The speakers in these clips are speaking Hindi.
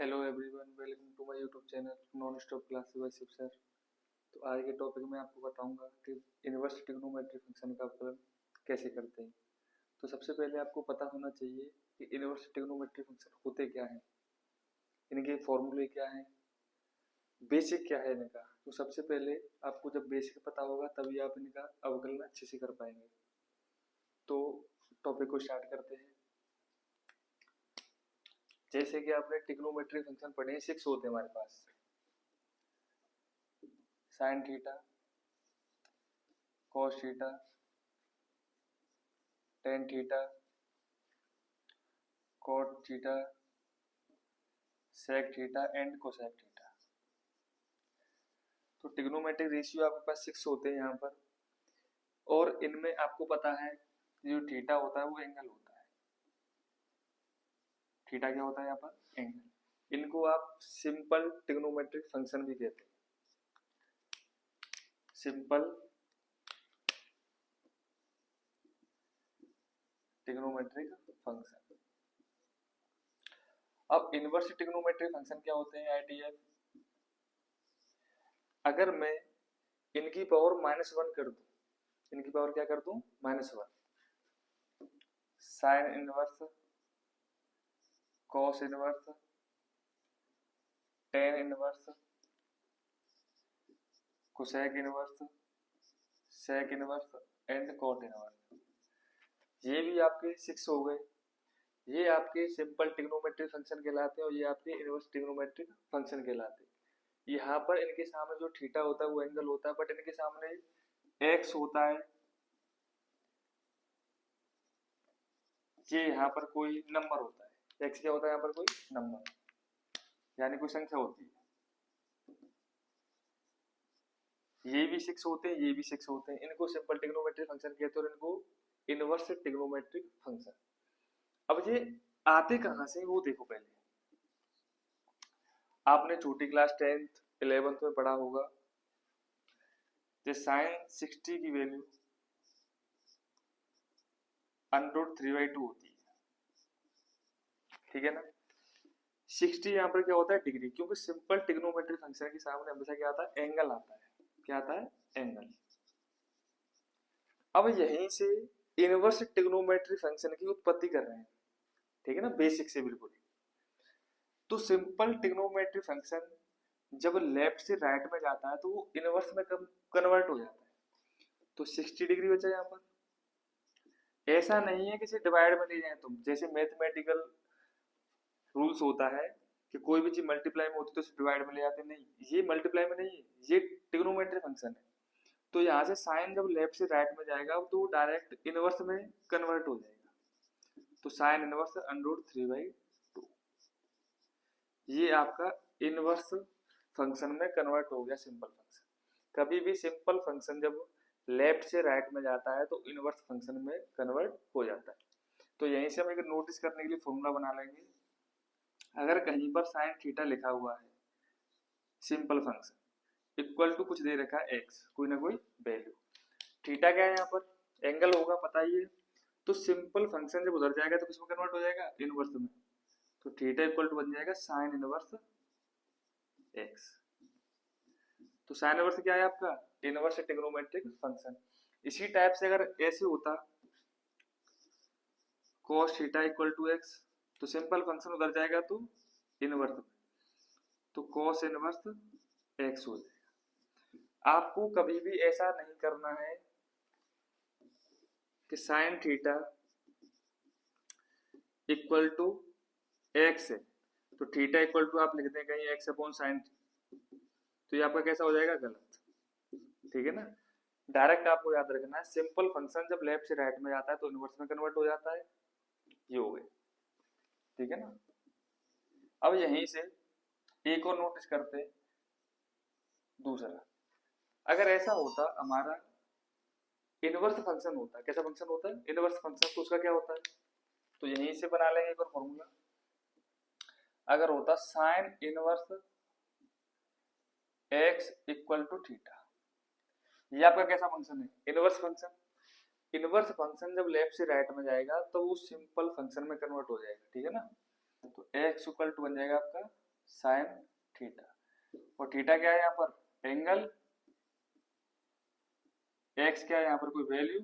Hello everyone, welcome to my YouTube channel non stop classes by Shiv sir. तो आज के टॉपिक में आपको बताऊंगा कि इनवर्स ट्रिग्नोमेट्री फंक्शन का अवकलन कैसे करते हैं। तो सबसे पहले आपको पता होना चाहिए कि इनवर्स ट्रिग्नोमेट्री फंक्शन होते क्या हैं, इनके फॉर्मूले क्या हैं, बेसिक क्या है इनका। तो सबसे पहले आपको जब बेसिक पता होगा तभी आप इनका अवकलन अच्छे से कर पाएंगे। तो टॉपिक को स्टार्ट करते हैं। जैसे कि आपने ट्रिग्नोमेट्री फंक्शन पढ़े हैं, 6 होते हैं हमारे पास। Sine theta, cos theta, tan theta, cot theta, sec theta and cosec theta. तो ट्रिग्नोमेट्रिक रेशियो आपके पास 6 होते हैं यहाँ पर, और इनमें आपको पता है जो थीटा होता है वो एंगल होता है। थीटा क्या होता है यहाँ पर? एंगल। इनको आप सिंपल ट्रिग्नोमेट्रिक फंक्शन भी कहते हैं। Simple trigonometric function. अब इनवर्स ट्रिग्नोमेट्रिक फंक्शन क्या होते हैं? आईटीएफ। अगर मैं इनकी पावर -1 कर दूं, इनकी पावर क्या कर दूं? -1। Sine inverse, cos inverse, tan inverse, cosec inverse, sec inverse and cot inverse. ये भी आपके 6 हो गए। ये आपके सिंपल ट्रिग्नोमेट्रिक फंक्शन कहलाते हैं और ये आपके इनवर्स ट्रिग्नोमेट्रिक फंक्शन कहलाते हैं। यहाँ पर इनके सामने जो थीटा होता है वो एंगल होता है, बट इनके सामने एक्स होता है। ये यहाँ पर कोई नंबर होता है। एक्स क्या होता है यहाँ पर? कोई नंबर, यानी कोई संख्या होती है। ये भी 6 होते हैं, ये भी 6 होते हैं। इनको सिंपल ट्रिग्नोमेट्रिक फंक्शन कहते हैं और इनको इनवर्स ट्रिग्नोमेट्रिक फंक्शन। अब ये आते कहां से वो देखो। पहले आपने छोटी क्लास 10th 11th में पढ़ा होगा कि साइन 60 की वैल्यू √3/2 होती है, ठीक है ना। 60 यहाँ पर क्या होता है? डिग्री, क्योंकि सिंपल ट्रिग्नोमेट्रिक फंक्शन के सामने हमेशा क्या आता है? एंगल आता है। क्या आता है? एंगल। अब यहीं से इनवर्स ट्रिग्नोमेट्रिक फंक्शन की उत्पत्ति कर रहे हैं, ठीक है ना, बेसिक से बिल्कुल। तो सिंपल ट्रिग्नोमेट्रिक फंक्शन जब लेफ्ट से राइट में जाता है तो वो इनवर्स में कन्वर्ट हो जाता है। तो 60 डिग्री बचा यहाँ पर। ऐसा नहीं है कि इसे डिवाइड में ले जाए तुम, जैसे मैथमेटिकल रूल्स होता है कि कोई भी चीज मल्टीप्लाई में होती है तो इसे डिवाइड में ले जाते। नहीं, ये मल्टीप्लाई में नहीं है, ये ट्रिग्नोमेट्रिक फंक्शन है। तो यहाँ से साइन जब लेफ्ट से राइट में जाएगा तो वो डायरेक्ट इनवर्स में कन्वर्ट हो जाएगा। तो साइन इनवर्स √3/2, ये आपका इनवर्स फंक्शन में कन्वर्ट हो गया। सिंपल फंक्शन, कभी भी सिंपल फंक्शन जब लेफ्ट से राइट में जाता है तो इनवर्स फंक्शन में कन्वर्ट हो जाता है। तो यहीं से हम एक नोटिस करने के लिए फॉर्मूला बना लेंगे। अगर कहीं पर साइन थीटा लिखा हुआ है, सिंपल फंक्शन इक्वल टू कुछ दे रखा है एक्स, कोई ना कोई वैल्यू, थीटा क्या है यहाँ पर? एंगल होगा, पता ही है। तो सिंपल फंक्शन जब उधर जाएगा तो किसमें कन्वर्ट हो जाएगा? इनवर्स में। तो थीटा इक्वल टू बन जाएगा साइन इनवर्स एक्स। तो साइन इनवर्स क्या है आपका? Inverse trigonometric function. इसी टाइप से अगर ऐसे होता cos theta equal to x, तो सिंपल फंक्शन उधर जाएगा तो इनवर्स में, तो cos इनवर्स एक्स हो जाएगा। आपको कभी भी ऐसा नहीं करना है कि sine theta equal to x है तो थीटा इक्वल टू आप लिख दें कहीं एक्स अपॉन साइन, तो ये आपका कैसा हो जाएगा? गलत, ठीक है ना। डायरेक्ट आपको याद रखना है, सिंपल फंक्शन जब लेफ्ट से राइट में जाता है तो इनवर्स में कन्वर्ट हो जाता है। ये हो गए, ठीक है ना। अब यहीं से एक और नोटिस करते हैं। दूसरा, अगर ऐसा होता हमारा इनवर्स फंक्शन होता, कैसा फंक्शन होता है? इनवर्स फंक्शन, तो उसका क्या होता है? तो यहीं से बना लेंगे एक और फॉर्मूला। अगर होता sine inverse x equal to theta, ये आपका कैसा फंक्शन है? Inverse function. इनवर्स फंक्शन जब लेफ्ट से राइट में जाएगा तो वो सिंपल फंक्शन में कन्वर्ट हो जाएगा, ठीक है ना। तो एक्स इक्वल टू बन जाएगा आपका साइन थीटा, और थीटा क्या है यहाँ पर एंगल, एक्स क्या है यहाँ पर कोई वैल्यू,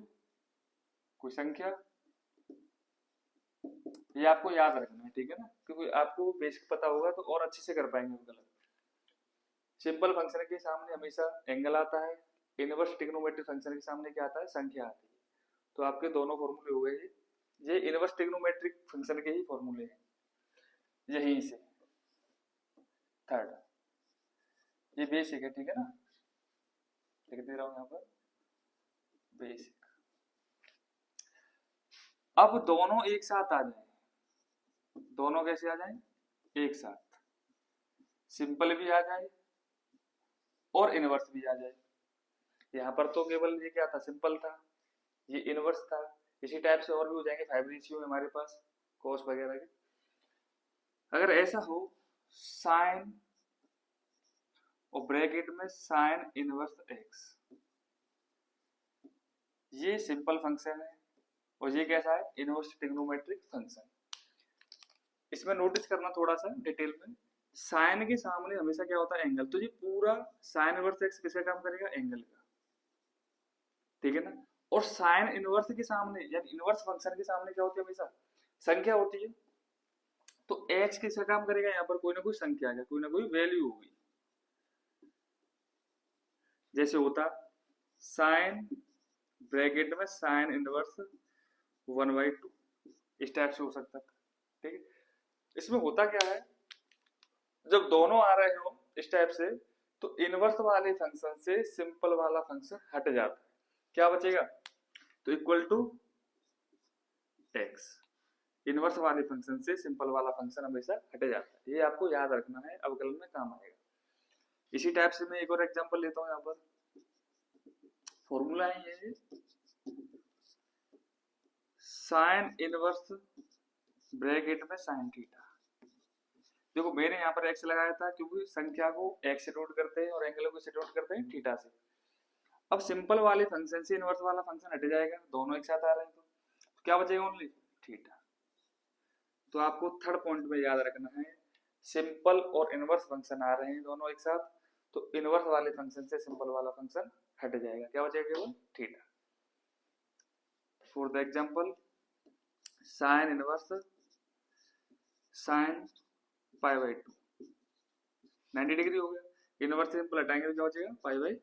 कोई संख्या। ये आपको याद रखना है, ठीक है ना, क्योंकि आपको बेसिक पता होगा तो और अच्छे से कर पाएंगे अवकलन। सिंपल फंक्शन के सामने हमेशा एंगल आता है, इनवर्स ट्रिग्नोमेट्रिक फंक्शन के सामने क्या आता है, संख्या आती है। तो आपके दोनों फॉर्मूले हो गए, ये इनवर्स ट्रिग्नोमेट्रिक फंक्शन के ही फॉर्मूले हैं। यहीं से थर्ड, ये बेसिक है, ठीक है ना, लिख दे रहा हूं यहाँ पर बेसिक। अब दोनों एक साथ आ जाए, दोनों कैसे आ जाए, एक साथ, सिंपल भी आ जाए और इनवर्स भी आ जाए। यहाँ पर तो केवल ये क्या था, सिंपल था, ये इनवर्स था। इसी टाइप से और भी हो जाएंगे, 5 रेशियो हमारे पास कोस वगैरह के। अगर ऐसा हो साइन और ब्रैकेट में साइन इनवर्स एक्स, ये सिंपल फंक्शन है और ये कैसा है, इनवर्स ट्रिग्नोमेट्रिक फंक्शन। इसमें नोटिस करना थोड़ा सा डिटेल में, साइन के सामने हमेशा क्या होता है, एंगल। तो ये पूरा साइन इनवर्स एक्स किसका काम करेगा, एंगल का, ठीक है ना। और साइन इनवर्स के सामने यानी इनवर्स फंक्शन के सामने क्या होती है, हमेशा संख्या होती है। तो एक्स किसका काम करेगा, यहाँ पर कोई ना कोई संख्या है, कोई ना कोई वैल्यू होगी। जैसे होता साइन ब्रैकेट में साइन इनवर्स 1/2, इस टाइप से हो सकता था, ठीक है। इसमें होता क्या है, जब दोनों आ रहे हो इस टाइप से, तो इनवर्स वाले फंक्शन से सिंपल वाला फंक्शन हट जाता है, क्या बचेगा, तो इक्वल टू एक्स। इनवर्स वाले फंक्शन से सिंपल वाला फंक्शन हमेशा हट जाता है, ये आपको याद रखना है, अवकलन में काम आएगा। इसी टाइप से मैं एक और एग्जांपल लेता हूं, यहाँ पर फॉर्मूला है ये साइन इनवर्स ब्रैकेट में साइन थीटा। देखो मैंने यहाँ पर एक्स लगाया था क्योंकि संख्या को एक्स से डिनोट करते हैं और एंगल को से डिनोट करते हैं थीटा से। अब सिंपल वाले फंक्शन से इनवर्स वाला फंक्शन हट जाएगा, दोनों एक साथ आ रहे हैं, तो क्या बचेगा, ओनली थीटा। तो आपको थर्ड पॉइंट में याद रखना है, सिंपल और इनवर्स फंक्शन आ रहे हैं दोनों एक साथ, तो इनवर्स वाले फंक्शन से सिंपल वाला फंक्शन हट जाएगा, क्या बचेगा, केवल theta. For the example sine inverse sine π/2 90 degree हो गया, इनवर्स से पलटाएंगे तो क्या बचेगा, π/2,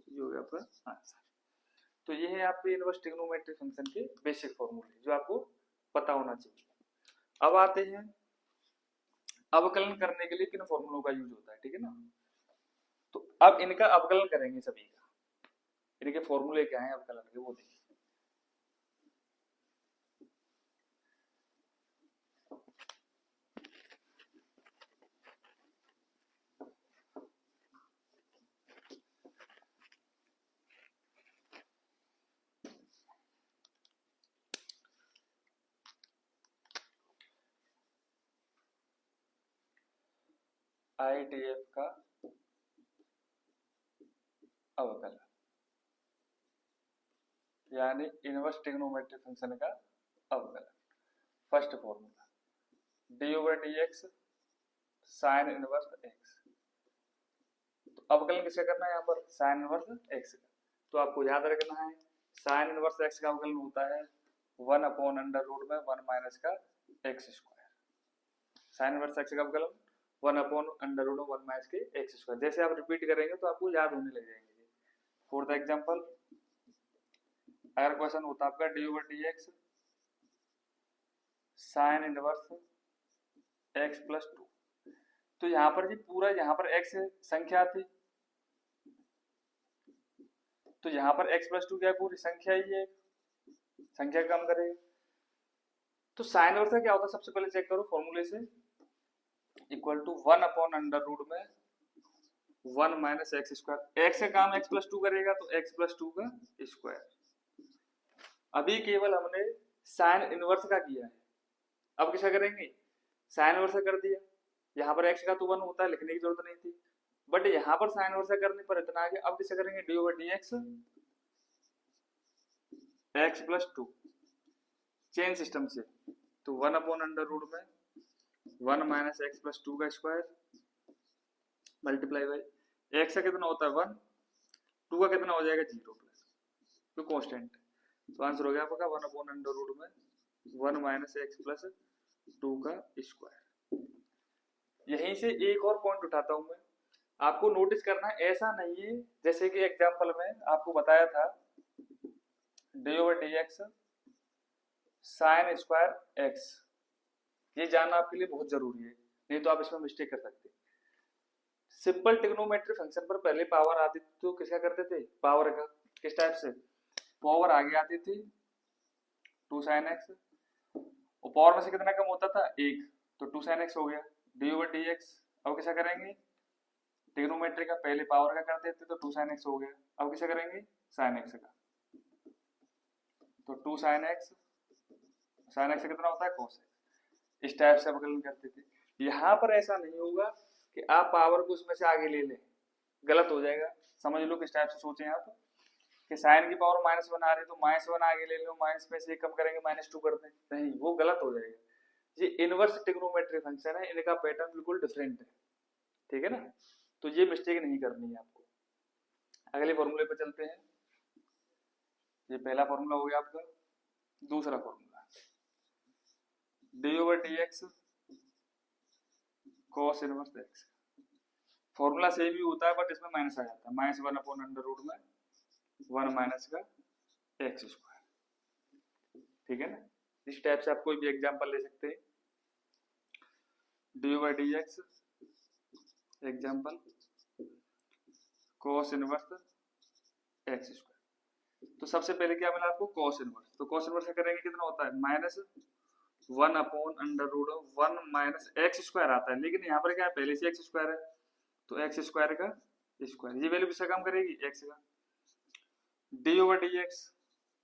ये हो गया आपका आंसर। तो ये है आपके इनवर्स ट्रिग्नोमेट्रिक फंक्शन के बेसिक फॉर्मूले जो आपको पता होना चाहिए। अब आते हैं अवकलन करने के लिए किन फॉर्मूलों का यूज होता है, ठीक है ना। तो अब इनका अवकलन करेंगे सभी का, इनके फॉर्मूले क्या हैं अवकलन के, वो देखिए। IDF का अवकलन यानी इनवर्स ट्रिग्नोमेट्रिक फंक्शन का अवकलन। First formula d/dx sine inverse x। तो अवकलन किसका करना है, यहाँ पर साइन इनवर्स x का। तो आपको याद रखना है साइन इनवर्स x का अवकलन होता है 1/√1 का x²। साइन इनवर्स x का अवकलन 1/√1 के x²। जैसे आप रिपीट करेंगे तो आपको याद होने लग जाएंगे। फॉर द एग्जांपल अगर क्वेश्चन होता आपका d/dx साइन इनवर्स x+2, तो यहाँ पर जी पूरा यहाँ पर x संख्या थी, तो यहाँ पर x+2 क्या है, पूरी संख्या ही है, संख्या कम करेगा। तो साइन इनवर्स क्या होता है, सबसे पहले चेक करो फॉर्मूले से, इक्वल टू 1/√1 - x²। x का काम x+2 करेगा तो x+2 का स्क्वायर। अभी केवल हमने साइन इनवर्स का किया है, अब किसका करेंगे, साइन इनवर्स कर दिया। यहाँ पर x का तो 1 होता है, लिखने की जरूरत नहीं थी, बट यहाँ पर साइन इनवर्स करने पर इतना आगे। अब किसका करेंगे, d/dx x+2 चेन सिस्टम से, तो 1/√1 - x+2 का स्क्वायर मल्टीप्लाई बाई एक्स का कितना होता है 1, 2 का कितना हो जाएगा 0 प्लस, तो कांस्टेंट, तो आंसर हो गया आपका 1/√में 1 माइनस एक्स प्लस 2 का स्क्वायर। यहीं से एक और पॉइंट उठाता हूं मैं, आपको नोटिस करना है, ऐसा नहीं है जैसे कि एग्जांपल में आपको बताया था D over D x sine square x, ये जानना आपके लिए बहुत जरूरी है, नहीं तो आप इसमें मिस्टेक कर सकते हैं। सिंपल ट्रिग्नोमेट्री फंक्शन पर पहले पावर आती थी तो किसका करते थे, पावर का, किस टाइप से, पावर आगे आती थी 2 sin x, और पावर में से कितना कम होता था 1, तो 2 sin x हो गया डी ओवर डी एक्स। अब कैसा करेंगे, ट्रिग्नोमेट्री का पहले पावर का करते थे तो 2 sin x हो गया, अब कैसा करेंगे sin x का, तो 2 sin x, sin x से कितना होता है cos x, इस टाइप से अवकलन करते थे। यहाँ पर ऐसा नहीं होगा कि आप पावर को उसमें से आगे ले लें, गलत हो जाएगा। समझ लो किस टाइप से सोचें आप कि साइन की पावर -1 आ रही है तो -1 आगे ले लो, माइनस में से कम करेंगे -2 कर दें, नहीं वो गलत हो जाएगा। ये इनवर्स ट्रिग्नोमेट्री फंक्शन है, इनका पैटर्न बिल्कुल डिफरेंट है, ठीक है ना, तो ये मिस्टेक नहीं करनी है आपको। अगले फॉर्मूले पे चलते हैं, ये पहला फॉर्मूला हो गया आपका। दूसरा formula D over D X cos inverse X, formula same ही होता है बट इसमें माइनस आ जाता है, -1/√में 1 माइनस का एक्स स्क्वायर, ठीक है ना। इस टाइप से आप कोई भी एग्जांपल ले सकते हैं, D over D x example cos inverse x square. तो सबसे पहले क्या मिला आपको कॉस इनवर्स, तो कॉस इनवर्स का करेंगे कितना होता है -1/√1 माइनस एक्स स्क्वायर आता है, लेकिन यहाँ पर क्या है पहले से एक्स स्क्वायर है, तो एक्स स्क्वायर का स्क्वायर, ये वैल्यू किसका काम करेगी एक्स का, डी ओवर डी एक्स,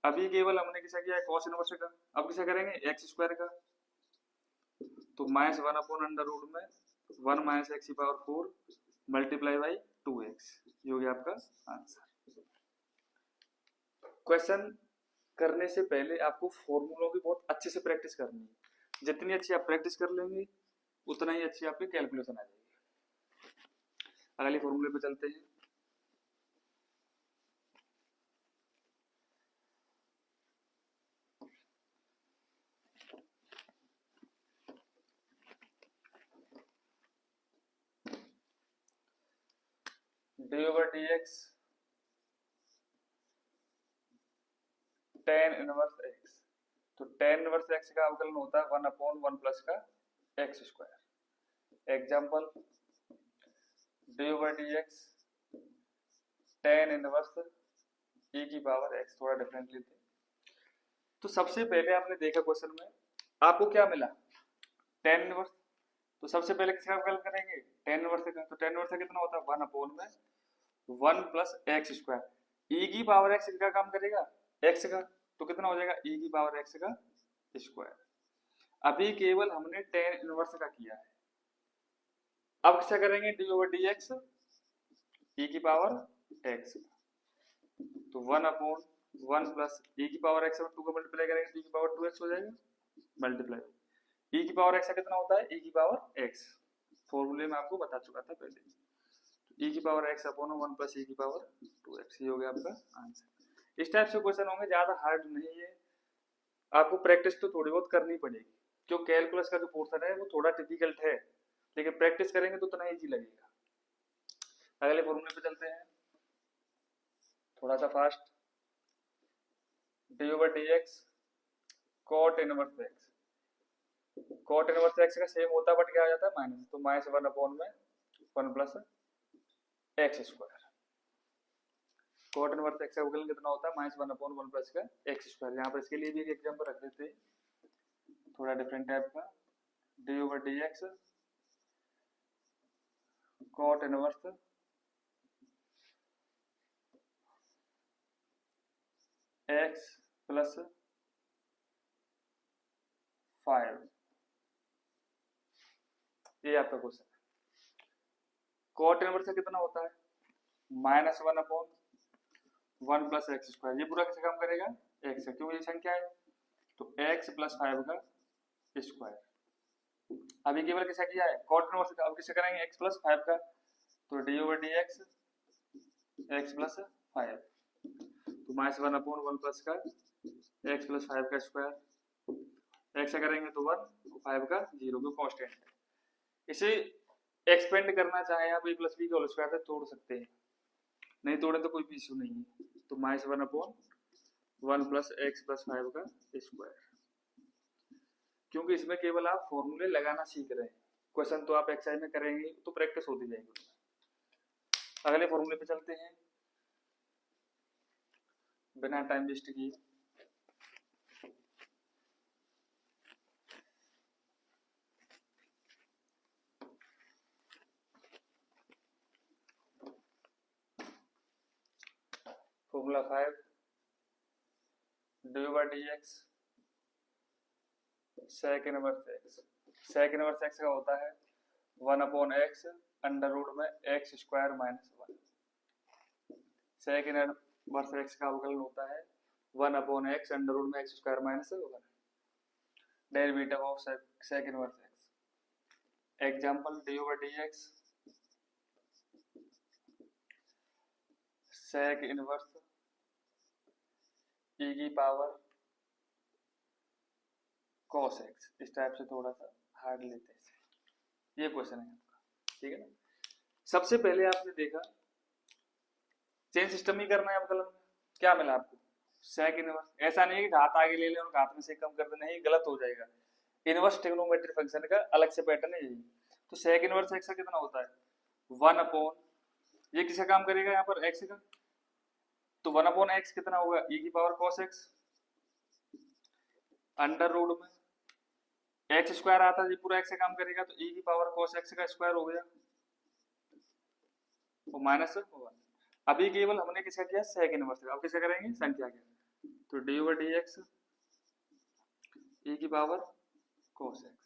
अभी केवल हमने किसा किया है कॉस इनवर्स का, अब किसा करेंगे एक्स स्क्वायर का, तो -1/√में 1 माइनस एक्स की पावर 4 मल्टीप्लाई बाई 2x, ये हो गया आपका आंसर। क्वेश्चन करने से पहले आपको फॉर्मूलों की बहुत अच्छे से प्रैक्टिस करनी है, जितनी अच्छी आप प्रैक्टिस कर लेंगे उतना ही अच्छी आपकी कैलकुलेशन आ जाएगी। अगले फॉर्मूले पे चलते हैं, D over D x tan inverse x, तो tan इनवर्स x का अवकलन होता है 1/1 प्लस का x square. Example D over D x tan inverse e की पावर x, थोड़ा डिफरेंट लेते हैं। तो सबसे पहले आपने देखा क्वेश्चन में आपको क्या मिला tan इनवर्स, तो सबसे पहले किसका अवकलन करेंगे tan इनवर्स का, तो tan इनवर्स कितना होता है 1/1 प्लस एक्स स्क्वायर, e की पावर x का काम करेगा x का, तो कितना हो जाएगा e की पावर x का स्क्वायर। अभी केवल हमने tan इनवर्स का किया है, अब क्या करेंगे D over D x e की पावर x, तो 1/1 प्लस e की पावर x 2 का मल्टीप्लाई करेंगे तो e की पावर 2x हो जाएगा, मल्टीप्लाई e की पावर x का कितना होता है e की पावर x, फॉर्मूले में आपको बता चुका था पहले, तो e की power x upon 1 plus e की पावर 2x, ये हो गया आपका आंसर। इस टाइप से क्वेश्चन होंगे, ज्यादा हार्ड नहीं है, आपको प्रैक्टिस तो थोड़ी बहुत करनी पड़ेगी, क्यों कैलकुलस का जो पोर्शन है वो थोड़ा डिफिकल्ट है, लेकिन प्रैक्टिस करेंगे तो उतना इजी लगेगा। अगले फॉर्मूले पे चलते हैं, थोड़ा सा fast, d over D x cot inverse x, cot inverse x का सेम होता है बट क्या आ जाता है माइनस, तो -1/1 plus x square, cot inverse x का अवकलन कितना होता है -1/1 प्लस का एक्स स्क्वायर। यहाँ पर इसके लिए भी एक एग्जांपल रख देते हैं, थोड़ा डिफरेंट टाइप का, d over D x cot inverse x plus 5, ये आपका क्वेश्चन है। कॉट इनवर्स का कितना होता है -1/1 प्लस एक्स स्क्वायर, ये पूरा कैसे काम करेगा एक्स का, क्योंकि ये संख्या है, तो x प्लस 5 का स्क्वायर। अभी केवल कैसा किया है कॉट इनवर्स का, अब कैसे करेंगे x प्लस 5 का, तो d over D x x plus 5, तो माइनस 1/1 प्लस का एक्स प्लस 5 का स्क्वायर, एक्स करेंगे तो 1, 5 का 0 को कांस्टेंट है। इसे एक्सपेंड करना चाहे आप a प्लस बी का होल स्क्वायर से तोड़ सकते हैं, नहीं तोड़े तो कोई भी इश्यू नहीं है। तो माइनस 1/1 प्लस एक्स प्लस 5 का स्क्वायर, क्योंकि इसमें केवल आप फॉर्मूले लगाना सीख रहे हैं, क्वेश्चन तो आप एक्सरसाइज में करेंगे तो प्रैक्टिस होती जाएगी। अगले फॉर्मूले पे चलते हैं बिना टाइम वेस्ट किए। Formula 5 d over D x sec inverse x, sec inverse x का होता है 1/x अंडर रूट में x square minus 1। Sec inverse x का अवकलन होता है 1/x अंडर रूट में x square minus 1, derivative of sec inverse x. Example d over D x sec inverse e की पावर cos x, इस टाइप से थोड़ा सा हार्ड लेते हैं, ये क्वेश्चन है आपका, ठीक है ना। सबसे पहले आपने देखा चेन सिस्टम ही करना है अवकलन में, क्या मिला आपको सेक इनवर्स। ऐसा नहीं है कि घात आगे ले लें और घात में से कम कर दें, नहीं गलत हो जाएगा। इनवर्स ट्रिग्नोमेट्रिक फंक्शन का अलग से पैटर्न है यही। तो सेक इनवर्स एक्स का कितना होता है 1/, ये किसका काम करेगा यहाँ पर एक्स का, तो 1/x कितना होगा e की power cos x under root में एक्स स्क्वायर आता है, ये पूरा x का काम करेगा तो e की पावर cos x का स्क्वायर हो गया और माइनस 1। अभी केवल हमने किसका किया सेक इनवर्स का, अब किसका करेंगे संख्या का, तो d over D x e की पावर cos x,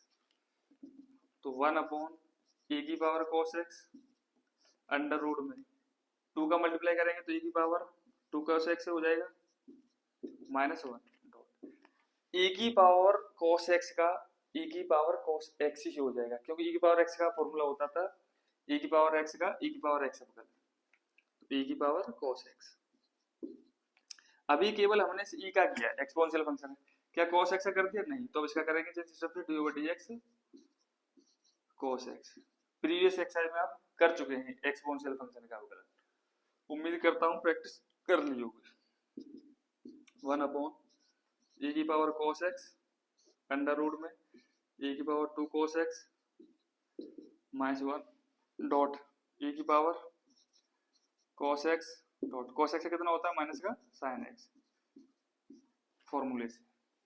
तो 1/e की power cos x under root में 2 का मल्टीप्लाई करेंगे तो e की पावर 2 cos x हो जाएगा -1, e की पावर cos x का e की पावर cos x ही हो जाएगा, क्योंकि e की पावर x का फॉर्मूला होता था e की पावर x का e की पावर x अवकलन, तो e की पावर cos x। अभी केवल हमने e का किया, एक्सपोनेंशियल फंक्शन है, क्या cos x का कर दिया नहीं, तो अब इसका करेंगे सिस्टम से D over dx cos x। Previous exercise में आप कर चुके हैं एक्सपोनेंशियल फंक्शन का अवकलन, उम्मीद करता हूं प्रैक्टिस कर ली होगी। 1/e की power cos x under root में e की power 2 cos x -1 dot e की power cos x dot cos x से कितना होता है माइनस का sin x, फॉर्मूले से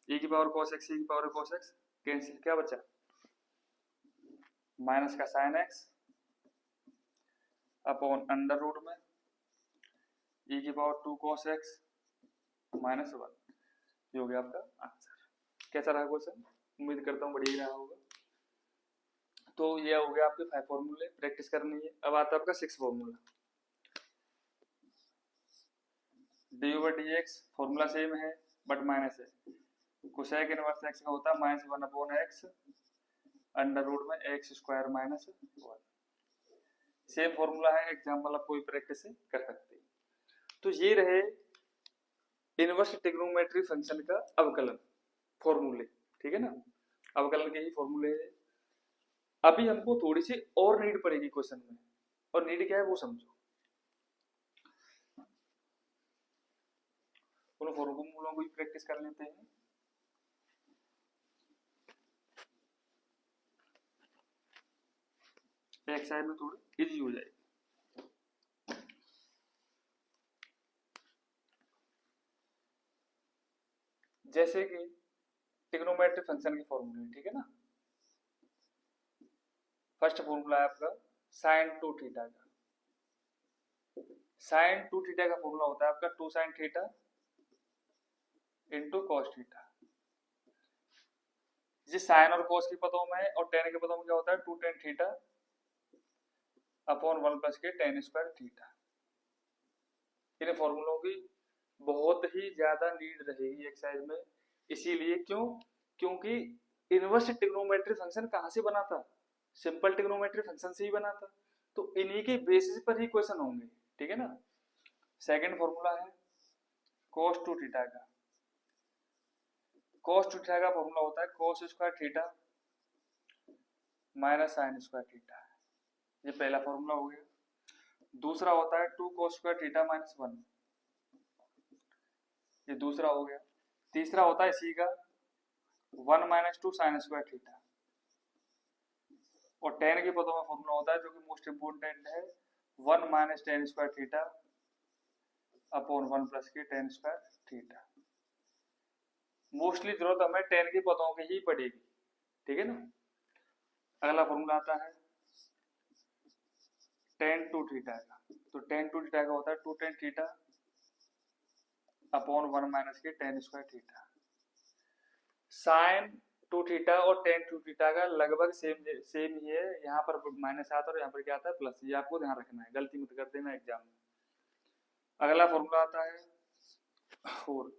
e की पावर cos x e की पावर cos x कैंसिल, क्या बचा माइनस का sin x upon under root में e की पावर 2 cos x -1, ये हो गया आपका आंसर। कैसा रहा क्वेश्चन, उम्मीद करता हूँ बढ़िया रहा होगा। तो ये हो गया आपके 5 फॉर्मूले, प्रैक्टिस करनी है। अब आता है आपका 6 formula, D over D x formula same है बट माइनस है, कोसेक इनवर्स एक्स का होता है -1/x अंडर रूट में एक्स स्क्वायर -1। सेम फॉर्मूला है, एग्जांपल आप कोई प्रैक्टिस कर सकते हैं। तो ये रहे इनवर्स ट्रिग्नोमेट्री फंक्शन का अवकलन फॉर्मूले, ठीक है ना, अवकलन के ही फॉर्मूले है। अभी हमको थोड़ी सी और नीड पड़ेगी क्वेश्चन में, और नीड क्या है वो समझो। उन फॉर्मूलों को भी प्रैक्टिस कर लेते हैं। एक्सरसाइज में थोड़ी इजी हो जाएगी। जैसे कि ट्रिग्नोमेट्रिक फंक्शन के फॉर्मूले, ठीक है ना। फर्स्ट फॉर्मूला है आपका sin 2 थीटा का, sin 2 थीटा का फॉर्मूला होता है आपका 2 sin theta into cos theta. जिस साइन और cos के पदों में और tan के पदों में क्या होता है 2 tan थीटा अपॉन 1 प्लस के tan स्क्वायर थीटा। इन फॉर्मूलों की बहुत ही ज्यादा नीड रहेगी एक्सरसाइज में, इसीलिए क्यों, क्योंकि इनवर्स ट्रिग्नोमेट्री फंक्शन कहां से बना था, सिंपल ट्रिग्नोमेट्री फंक्शन से ही बना था। तो इन्हीं के बेसिस पर ही क्वेश्चन होंगे, ठीक है ना। सेकंड फॉर्मूला है cos 2 थीटा का। cos 2 थीटा का फॉर्मूला होता है cos square theta minus sine square theta, ये पहला फॉर्मूला हो गया। दूसरा होता है 2 cos स्क्वायर थीटा माइनस 1, ये दूसरा हो गया। तीसरा होता है इसी का 1 माइनस 2 साइन स्क्वायर थीटा, और tan के पदों में फॉर्मूला होता है जो कि मोस्ट इंपोर्टेंट है 1 minus tan square theta upon 1 plus के tan स्क्वायर थीटा। मोस्टली जरूरत हमें tan के पदों की ही पड़ेगी, ठीक है ना। अगला फॉर्मूला आता है tan 2 थीटा का। तो tan 2 थीटा का होता है 2 tan थीटा अपॉन 1 माइनस के tan square theta. Sine 2 theta और tan 2 थीटा का लगभग सेम ही है, यहाँ पर माइनस आता है और यहाँ पर क्या आता है प्लस, ये आपको ध्यान रखना है, गलती मत कर देना एग्जाम में। अगला फॉर्मूला आता है और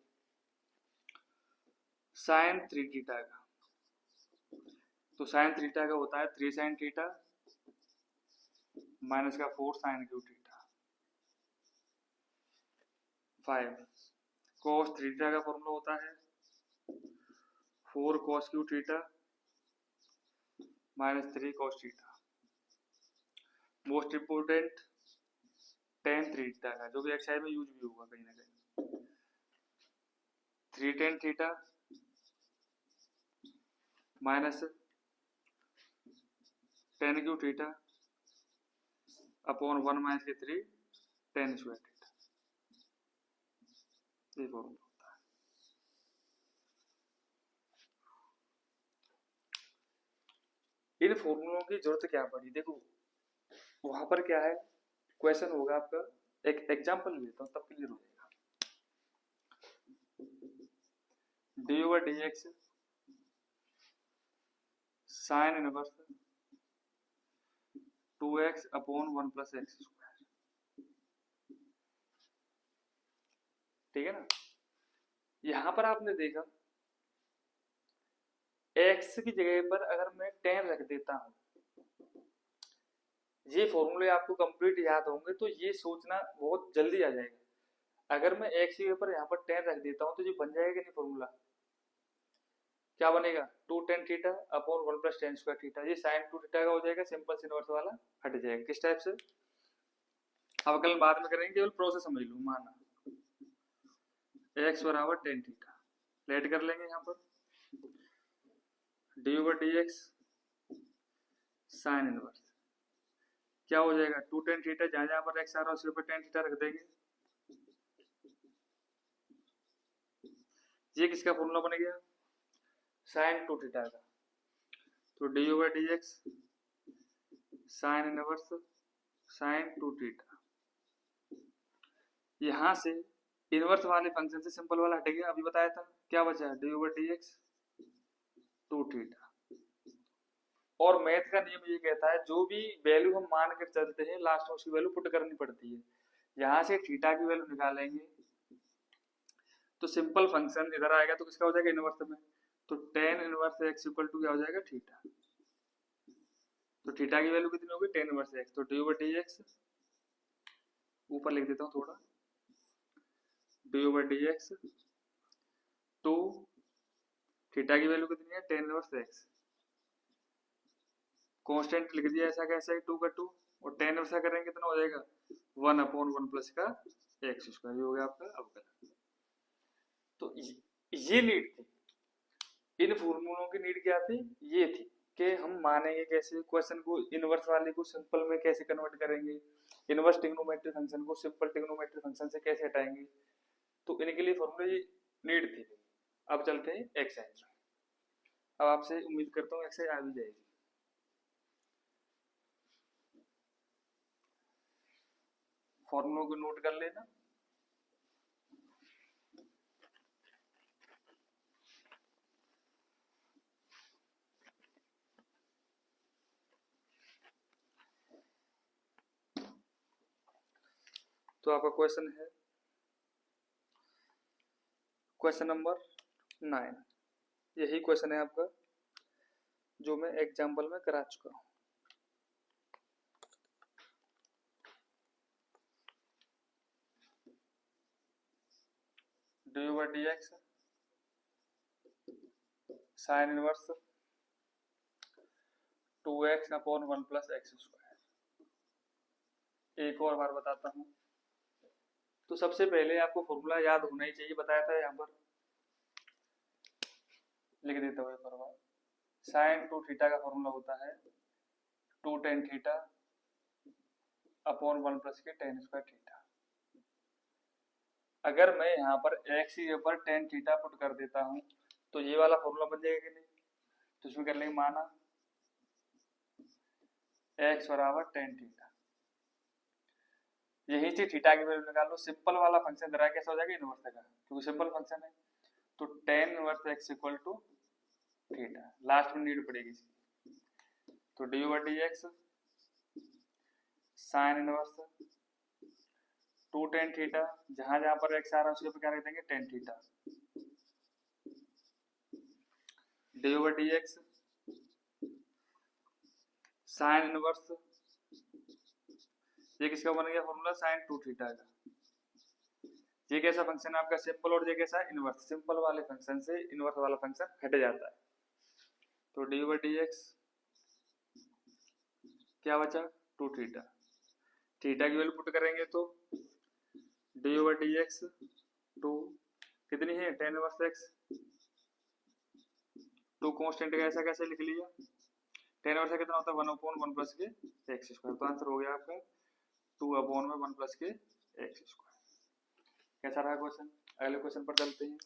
साइन 3 थीटा का। तो साइन थीटा का होता है 3 साइन थीटा माइनस का 4 sine cube theta. 5 cos theta का फॉर्मूला होता है 4 cos cube theta minus 3 cos theta. Most important tan theta का, जो कि एक्सरसाइज में यूज भी होगा कहीं ना कहीं, 3 tan theta minus tan cube theta upon 1 minus के 3 tan स्क्वायर थीटा, ये फॉर्मूला होता है। इन फॉर्मूलों की जरूरत क्या पड़ी, देखो वहां पर क्या है, क्वेश्चन होगा आपका, एक एग्जांपल लेता हूं तब क्लियर हो जाएगा। D over D x sine inverse 2x upon 1 plus x square, ठीक है ना। यहां पर आपने देखा x की जगह पर अगर मैं tan रख देता हूं, ये फॉर्मूले आपको कंप्लीट याद होंगे तो ये सोचना बहुत जल्दी आ जाएगा। अगर मैं x की जगह पर यहाँ पर tan रख देता हूं तो ये बन जाएगा नहीं फॉर्मूला, क्या बनेगा 2 tan theta upon 1 plus tan square theta, ये sin 2 थीटा का हो जाएगा, सिंपल इनवर्स वाला हट जाएगा। किस टाइप से, अब कल बाद में करेंगे, केवल प्रोसेस समझ लो। माना x बराबर tan थीटा, लेट कर लेंगे यहाँ पर D over D x sine inverse, क्या हो जाएगा 2 tan थीटा, जहां जहां पर x आ रहा है उसी पर tan थीटा रख देंगे, ये किसका फॉर्मूला बन गया साइन 2 थीटा का। तो d over D x sine inverse sine 2 theta, यहां से इनवर्स वाले फंक्शन से सिंपल वाला हट गया, अभी बताया था, क्या बचा D over D x 2 theta. और मैथ का नियम ये कहता है जो भी वैल्यू हम मान कर चलते हैं लास्ट में उसकी वैल्यू पुट करनी पड़ती है। यहां से थीटा की वैल्यू निकालेंगे तो सिंपल फंक्शन इधर आएगा तो किसका हो जाएगा इनवर्स में, तो tan inverse x equal to क्या हो जाएगा थीटा। तो थीटा की वैल्यू कितनी होगी tan इनवर्स x, तो डी ओवर डी एक्स ऊपर लिख देता हूँ थोड़ा, d over D x two theta की वैल्यू कितनी है tan इनवर्स x, कांस्टेंट लिख दिया ऐसा कैसा है 2 का 2, और tan इनवर्स करेंगे कितना हो जाएगा 1 अपॉन 1 प्लस का x स्क्वायर, ये हो गया आपका अवकलन। तो ये नीड थी, इन फॉर्मूलों की नीड क्या थी, ये थी कि हम मानेंगे कैसे क्वेश्चन को, इनवर्स वाले को सिंपल में कैसे कन्वर्ट करेंगे, इनवर्स ट्रिग्नोमेट्री फंक्शन को सिंपल ट्रिग्नोमेट्री फंक्शन से कैसे हटाएंगे, तो इनके लिए फॉर्मूले नीड थी। अब चलते हैं एक्सरसाइज, अब आपसे उम्मीद करता हूँ एक्सरसाइज आ भी जाएगी। फॉर्मूलों को नोट कर लेना। तो आपका क्वेश्चन है क्वेश्चन नंबर 9, यही क्वेश्चन है आपका जो मैं एग्जाम्पल में करा चुका हूं। D over D x sine inverse 2x upon 1 plus x square. एक और बार बताता हूं। तो सबसे पहले आपको फॉर्मूला याद होना ही चाहिए, बताया था यहाँ पर, लिख देता हूँ एक और बार। साइन 2 थीटा का फॉर्मूला होता है 2 tan थीटा अपॉन 1 प्लस के tan स्क्वायर थीटा। अगर मैं यहाँ पर x के ऊपर tan थीटा पुट कर देता हूँ तो ये वाला फॉर्मूला बन जाएगा कि नहीं? तो इसमें कर लेंगे माना x बराबर tan थीटा, यही से थीटा की वैल्यू निकाल लो। सिंपल वाला फंक्शन दरा कैसा हो जाएगा? इनवर्स का, क्योंकि सिंपल फंक्शन है। तो tan inverse x equal to theta, last में नीड पड़ेगी इसकी। तो d over D x sine inverse 2 tan theta, जहां जहां पर x आ रहा है उसके पे क्या रख देंगे? tan theta. D over D x sine inverse, ये किसका बन गया फॉर्मूला? साइन 2 थीटा का। ये कैसा फंक्शन है आपका? सिंपल, और ये कैसा? इनवर्स। सिंपल वाले फंक्शन से इनवर्स वाला फंक्शन हट जाता है। तो डी ओवर डी एक्स क्या बचा? 2 थीटा। थीटा की वैल्यू पुट करेंगे तो डी ओवर डी एक्स 2 कितनी है? tan inverse x. 2 कांस्टेंट का ऐसा कैसे लिख लिया? tan इनवर्स कितना होता है? 1 अपॉन 1 प्लस के एक्स स्क्वायर। तो आंसर हो गया आपका 2 अपॉन में 1 प्लस के एक्स स्क्वायर। कैसा रहा क्वेश्चन? अगले क्वेश्चन पर चलते हैं।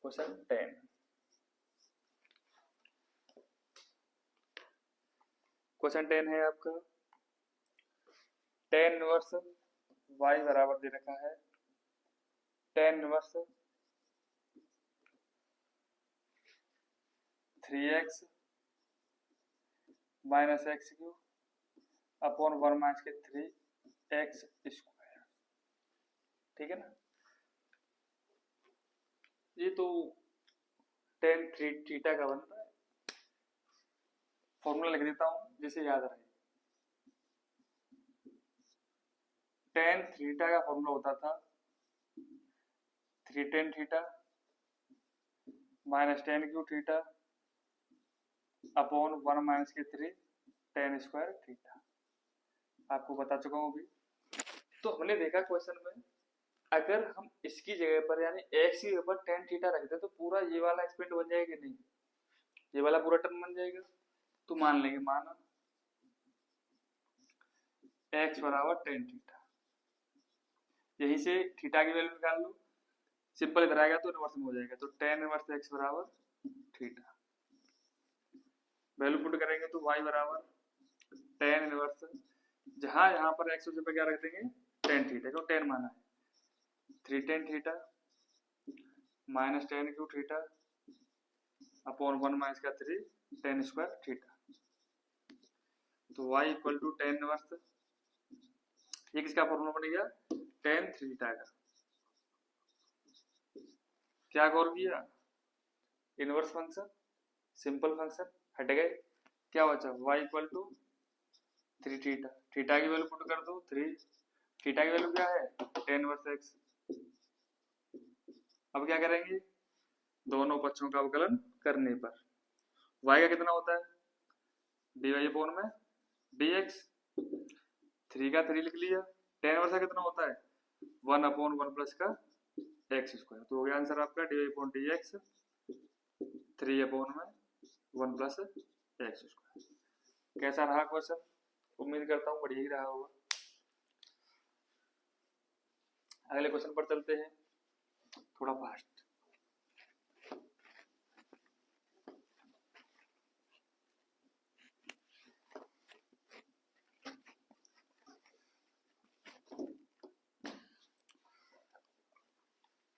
क्वेश्चन 10। क्वेश्चन 10 है आपका tan इनवर्स y बराबर दे रखा है tan inverse 3x minus x cube upon 1 minus के 3x स्क्वायर। ठीक है ना? ये तो tan 3 थीटा का बनता है। फॉर्मूला लिख देता हूं जिसे याद रहे। tan थीटा का फॉर्मूला होता था 3 tan theta minus tan cube theta upon 1 minus के 3 tan स्क्वायर थीटा। आपको बता चुका हूं अभी। तो हमने देखा क्वेश्चन में, अगर हम इसकी जगह पर यानी x की जगह पर tan थीटा रख दे तो पूरा ये वाला एक्सपेंड बन जाएगा कि नहीं? ये वाला पूरा टर्म बन जाएगा। तो मान लेंगे, माना x बराबर tan थीटा, यहीं से थीटा की वैल्यू निकाल लो। सिंपल इधर आएगा तो इनवर्स में हो जाएगा। तो tan इनवर्स x बराबर थीटा, वैल्यू पुट करेंगे तो y बराबर tan इनवर्स, जहां यहाँ पर x पे क्या रख देंगे? tan थीटा, जो tan माना है 3 tan theta minus tan cube theta upon 1 minus का 3 tan स्क्वायर थीटा। तो y equal to tan inverse, ये किसका फॉर्मूला बन गया? tan थीटा का। क्या गौर किया? इनवर्स फंक्शन, सिंपल फंक्शन हट गए। क्या बचा? y equal to 3 theta. Theta की वैल्यू पुट कर दो 3, थीटा की वैल्यू क्या है? tan inverse x। अब क्या करेंगे? दोनों पक्षों का अवकलन करने पर y का कितना होता है? dy अपॉन में dx, 3 का 3 लिख लिया। tan इनवर्स का कितना होता है? 1 अपॉन 1 प्लस का एक्स स्क्वायर। तो हो गया आंसर आपका D upon d x 3 upon में 1 प्लस एक्स स्क्वायर। कैसा रहा क्वेश्चन? उम्मीद करता हूँ बढ़िया ही रहा होगा। अगले क्वेश्चन पर चलते हैं, थोड़ा फास्ट।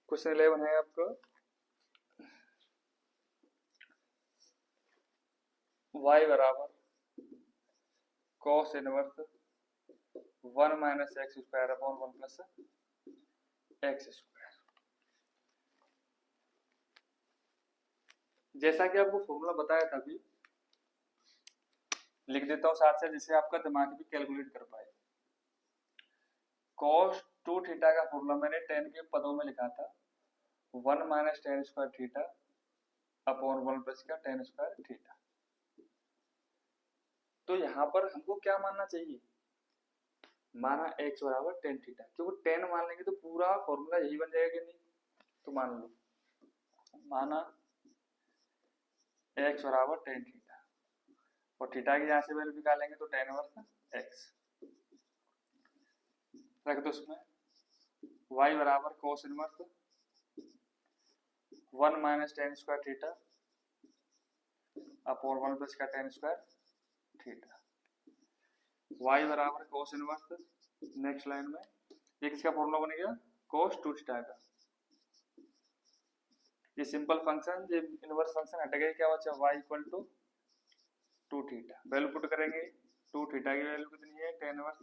क्वेश्चन 11 है आपका y बराबर cos inverse 1 minus x square upon 1 plus x square. जैसा कि आपको फॉर्मूला बताया था अभी, लिख देता हूं साथ से जिससे आपका दिमाग भी कैलकुलेट कर पाए। cos 2 थीटा का फॉर्मूला मैंने tan के पदों में लिखा था 1 minus ten square theta upon 1 plus का टेन स्क्वायर थीटा। तो यहाँ पर हमको क्या मानना चाहिए, माना x बराबर टेन थीटा, क्योंकि टेन मान लेंगे तो पूरा फॉर्मूला यही बन जाएगा कि नहीं। तो मान लो माना x बराबर टेन थीटा और थीटा की यहाँ से वैल्यू निकालेंगे तो टेन इनवर्स x रख दो उसमें, y बराबर cos inverse 1 minus ten square theta upon 1 plus का टेन स्क्वायर थीटा, y बराबर कोस इनवर्स, नेक्स्ट लाइन में ये किसका फॉर्मूला बन गया, कोस टू थीटा का। ये सिंपल फंक्शन, ये इनवर्स फंक्शन हट गया, क्या बचा y equal to two theta, value put करेंगे, टू थीटा की वैल्यू कितनी है, टेन इनवर्स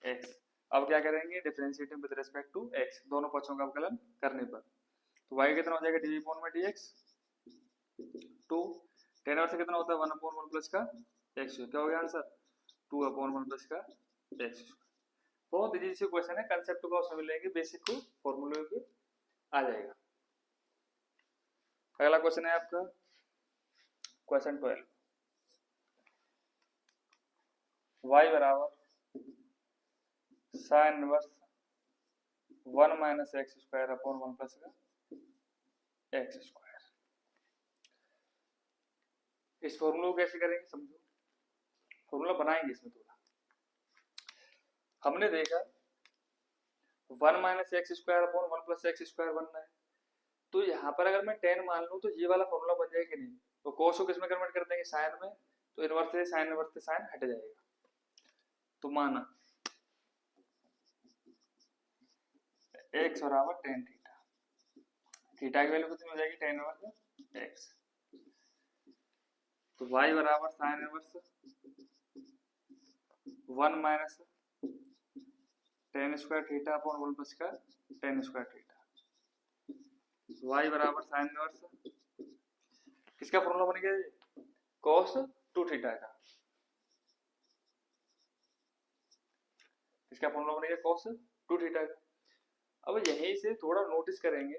x। अब क्या करेंगे, differentiating with respect to x, दोनों पक्षों का अवकलन करने पर, तो y कितना हो जाएगा, डी अपॉन में dx, टू टेन इनवर्स से कितना होता है, 1 अपॉन 1 प्लस का x, क्या हो गया आंसर, 2 अपॉन 1 प्लस का x। बहुत इजी से क्वेश्चन है, कंसेप्ट को समझ लेंगे, बेसिक को फॉर्मूले पे आ जाएगा। अगला क्वेश्चन है आपका क्वेश्चन 12, y बराबर sine inverse 1 minus x square upon 1 plus का एक्स स्क्वायर। इस फॉर्मूले को कैसे करेंगे समझो, फॉर्मूला बनाएंगे इसमें थोड़ा। हमने देखा 1 minus x square upon 1 plus x square बनना है, तो यहाँ पर अगर मैं 10 मान लूँ तो ये वाला फॉर्मूला बन जाएगा कि नहीं, तो कोस को किसमें कन्वर्ट कर देंगे, साइन में, तो इनवर्स से साइन हट जाएगा। तो माना x बराबर टेन थीटा, थीटा की वैल्यू कितनी हो जाएगी, टेन इनवर्स x, तो y बराबर sine inverse 1 minus ten square theta upon 1 plus का टेन स्क्वायर थीटा, y बराबर साइन इनवर्स किसका फॉर्मूला बन गया, cos टू थीटा का, इसका फॉर्मूला बन गया cos टू थीटा का। अब यहीं से थोड़ा नोटिस करेंगे,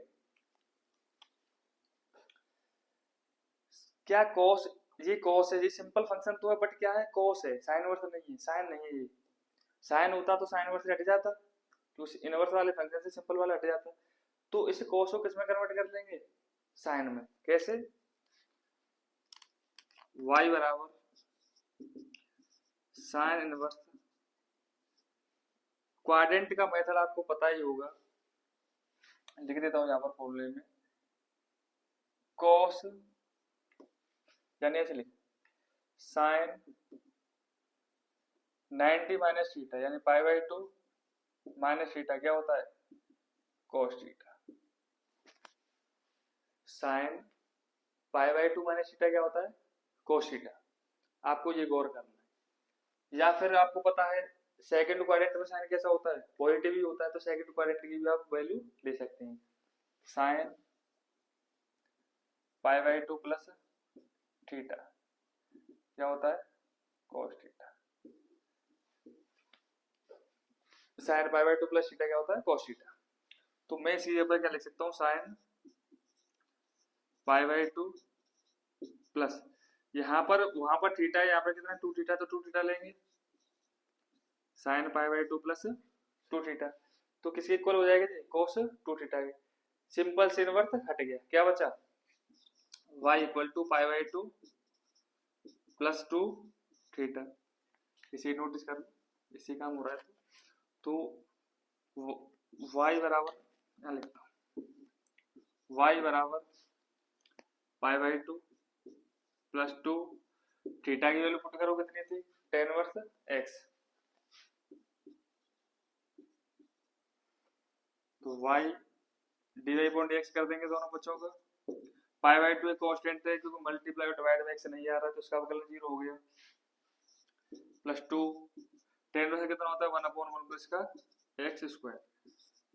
क्या cos, ये cos है, ये सिंपल फंक्शन तो है, बट क्या है, cos है, साइन इनवर्स नहीं है, साइन नहीं है। ये साइन होता तो साइन इनवर्स हट जाता, तो इनवर्स वाले फंक्शन से सिंपल वाला हट जाता। तो इस cos को किसमें कन्वर्ट कर लेंगे, साइन में। कैसे, y बराबर साइन इनवर्स, क्वाड्रेंट का मेथड आपको पता ही होगा, लिख देता हूं यहाँ पर फॉर्मूले में, cos यानी ऐसे लिख, साइन 90 माइनस थीटा यानी पाई बाई टू माइनस थीटा क्या होता है, cos theta, sign pi by to minus theta क्या होता है, cos थीटा। आपको ये गौर करना है। या फिर आपको पता है सेकंड क्वाड्रेंट में साइन कैसा होता है, पॉजिटिव ही होता है, तो सेकंड क्वाड्रेंट की भी आप वैल्यू ले सकते हैं, sign pi by two plus theta क्या होता है, cos theta, sign pi by two plus theta क्या होता है, cos थीटा। तो मैं इसी जगह पर क्या लिख सकता हूँ, sine pi by two plus, यहाँ पर वहां पर थीटा है, यहाँ पर कितना टू थीटा, तो टू थीटा लेंगे, sine pi by two plus two theta, तो किसके इक्वल हो जाएगा जी, cos टू थीटा के। सिंपल से इनवर्स हट गया, क्या बचा, y equal to pi by two plus two theta. इसे नोटिस कर लो, इसी काम हो रहा है। तो y बराबर क्या लिखता हूँ, y बराबर pi by two plus two, theta की वैल्यू पुट करो कितनी थी, टेन इनवर्स x, तो y d y upon d x कर देंगे दोनों बच्चों का। पाई बाई टू एक कांस्टेंट है, क्योंकि मल्टीप्लाई और डिवाइड में x नहीं आ रहा है, तो इसका अवकलन जीरो हो गया, प्लस टू टेन में से कितना होता है, 1 अपॉन 1 प्लस का एक्स स्क्वायर,